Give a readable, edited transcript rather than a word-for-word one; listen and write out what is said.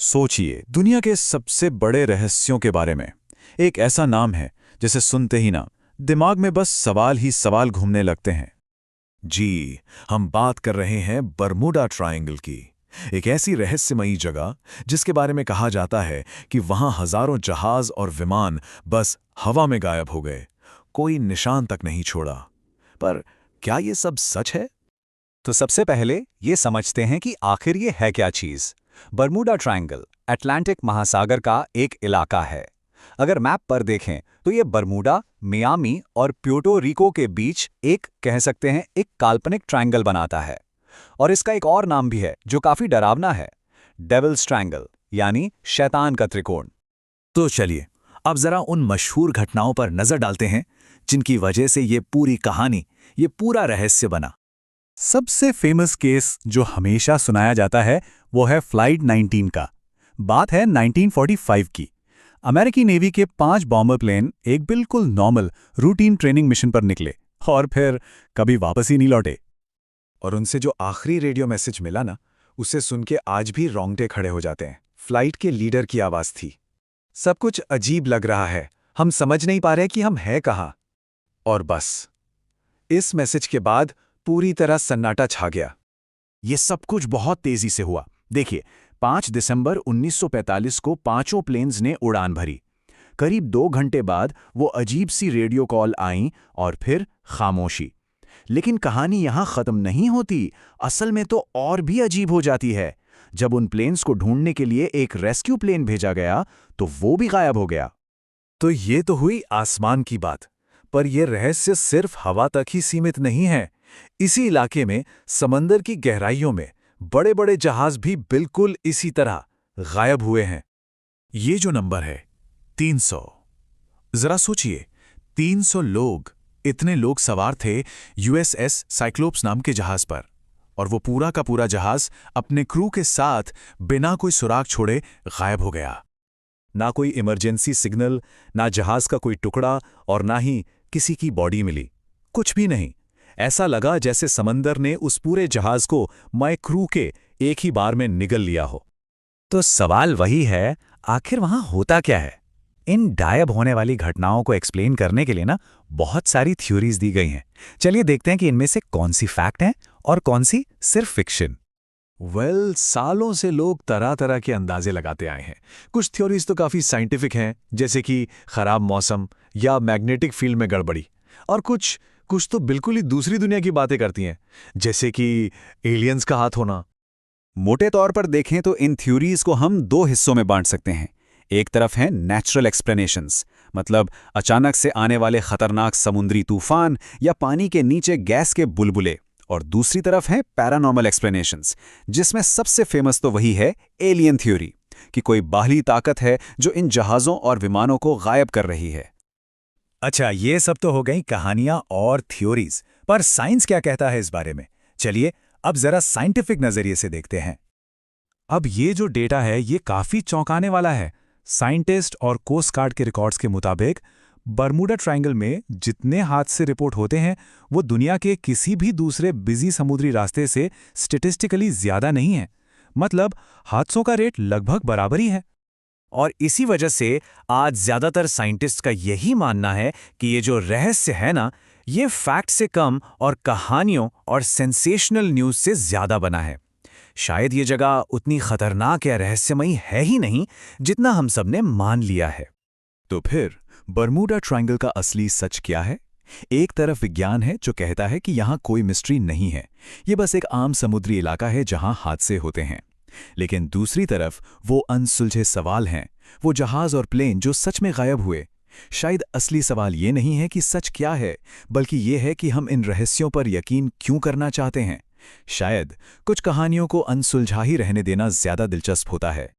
सोचिए, दुनिया के सबसे बड़े रहस्यों के बारे में। एक ऐसा नाम है जिसे सुनते ही ना दिमाग में बस सवाल ही सवाल घूमने लगते हैं। जी, हम बात कर रहे हैं बरमूडा ट्रायंगल की। एक ऐसी रहस्यमयी जगह जिसके बारे में कहा जाता है कि वहां हजारों जहाज और विमान बस हवा में गायब हो गए, कोई निशान तक नहीं छोड़ा। पर क्या ये सब सच है? तो सबसे पहले ये समझते हैं कि आखिर ये है क्या चीज़। बरमूडा ट्रायंगल अटलांटिक महासागर का एक इलाका है। अगर मैप पर देखें तो ये बरमूडा, मियामी और प्यूर्टो रिको के बीच एक कह सकते हैं एक काल्पनिक ट्रायंगल बनाता है। और इसका एक और नाम भी है जो काफी डरावना है, डेविल्स ट्रायंगल, यानी शैतान का त्रिकोण। तो चलिए अब जरा उन मशहूर घटनाओं पर नजर डालते हैं जिनकी वजह से ये पूरी कहानी, ये पूरा रहस्य बना। सबसे फेमस केस जो हमेशा सुनाया जाता है वो है फ्लाइट 19 का। बात है 1945 की। अमेरिकी नेवी के 5 बॉम्बर प्लेन एक बिल्कुल नॉर्मल रूटीन ट्रेनिंग मिशन पर निकले और फिर कभी वापस ही नहीं लौटे। और उनसे जो आखिरी रेडियो मैसेज मिला ना, उसे सुन के आज भी रोंगटे खड़े हो जाते हैं। फ्लाइट के लीडर की आवाज थी। सब कुछ अजीब लग रहा है, हम समझ नहीं पा रहे कि हम हैं कहां। और बस इस मैसेज के बाद पूरी तरह सन्नाटा छा गया। ये सब कुछ बहुत तेजी से हुआ। देखिए, 5 दिसंबर 1945 को पांचों प्लेन्स ने उड़ान भरी। करीब 2 घंटे बाद वो अजीब सी रेडियो कॉल आई और फिर खामोशी। लेकिन कहानी यहां खत्म नहीं होती। असल में तो और भी अजीब हो जाती है। जब उन प्लेन्स को ढूंढने के लिए एक रेस्क्यू प्लेन भेजा गया तो वो भी गायब हो गया। तो ये तो हुई आसमान की बात, पर यह रहस्य सिर्फ हवा तक ही सीमित नहीं है। इसी इलाके में समंदर की गहराइयों में बड़े बड़े जहाज भी बिल्कुल इसी तरह गायब हुए हैं। ये जो नंबर है 300, जरा सोचिए, 300 लोग, इतने लोग सवार थे यूएसएस साइक्लोप्स नाम के जहाज पर, और वो पूरा का पूरा जहाज अपने क्रू के साथ बिना कोई सुराग छोड़े गायब हो गया। ना कोई इमरजेंसी सिग्नल, ना जहाज का कोई टुकड़ा और ना ही किसी की बॉडी मिली। कुछ भी नहीं। ऐसा लगा जैसे समंदर ने उस पूरे जहाज को माय क्रू के एक ही बार में निगल लिया हो। तो सवाल वही है, आखिर वहां होता क्या है? इन गायब होने वाली घटनाओं को एक्सप्लेन करने के लिए ना बहुत सारी थ्योरीज दी गई हैं। चलिए देखते हैं कि इनमें से कौन सी फैक्ट हैं और कौन सी सिर्फ फिक्शन। सालों से लोग तरह तरह के अंदाजे लगाते आए हैं। कुछ थ्योरीज तो काफी साइंटिफिक हैं, जैसे कि खराब मौसम या मैग्नेटिक फील्ड में गड़बड़ी, और कुछ तो बिल्कुल ही दूसरी दुनिया की बातें करती हैं, जैसे कि एलियंस का हाथ होना। मोटे तौर पर देखें तो इन थ्योरीज को हम 2 हिस्सों में बांट सकते हैं। एक तरफ है नेचुरल एक्सप्लेनेशंस, मतलब अचानक से आने वाले खतरनाक समुद्री तूफान या पानी के नीचे गैस के बुलबुले, और दूसरी तरफ है पैरानॉर्मल एक्सप्लेनेशंस, जिसमें सबसे फेमस तो वही है एलियन थ्योरी, कि कोई बाहरी ताकत है जो इन जहाज़ों और विमानों को गायब कर रही है। अच्छा, ये सब तो हो गई कहानियां और थ्योरीज, पर साइंस क्या कहता है इस बारे में? चलिए अब जरा साइंटिफिक नजरिए से देखते हैं। अब ये जो डेटा है ये काफी चौंकाने वाला है। साइंटिस्ट और कोस्ट गार्ड के रिकॉर्ड्स के मुताबिक बरमूडा ट्रायंगल में जितने हादसे रिपोर्ट होते हैं वो दुनिया के किसी भी दूसरे बिजी समुद्री रास्ते से स्टेटिस्टिकली ज्यादा नहीं है। मतलब हादसों का रेट लगभग बराबर ही है। और इसी वजह से आज ज्यादातर साइंटिस्ट का यही मानना है कि ये जो रहस्य है ना, ये फैक्ट से कम और कहानियों और सेंसेशनल न्यूज से ज्यादा बना है। शायद ये जगह उतनी खतरनाक या रहस्यमयी है ही नहीं जितना हम सब ने मान लिया है। तो फिर बरमूडा ट्रायंगल का असली सच क्या है? एक तरफ विज्ञान है जो कहता है कि यहाँ कोई मिस्ट्री नहीं है, ये बस एक आम समुद्री इलाका है जहाँ हादसे होते हैं। लेकिन दूसरी तरफ वो अनसुलझे सवाल हैं, वो जहाज और प्लेन जो सच में गायब हुए। शायद असली सवाल ये नहीं है कि सच क्या है, बल्कि ये है कि हम इन रहस्यों पर यकीन क्यों करना चाहते हैं। शायद कुछ कहानियों को अनसुलझा ही रहने देना ज्यादा दिलचस्प होता है।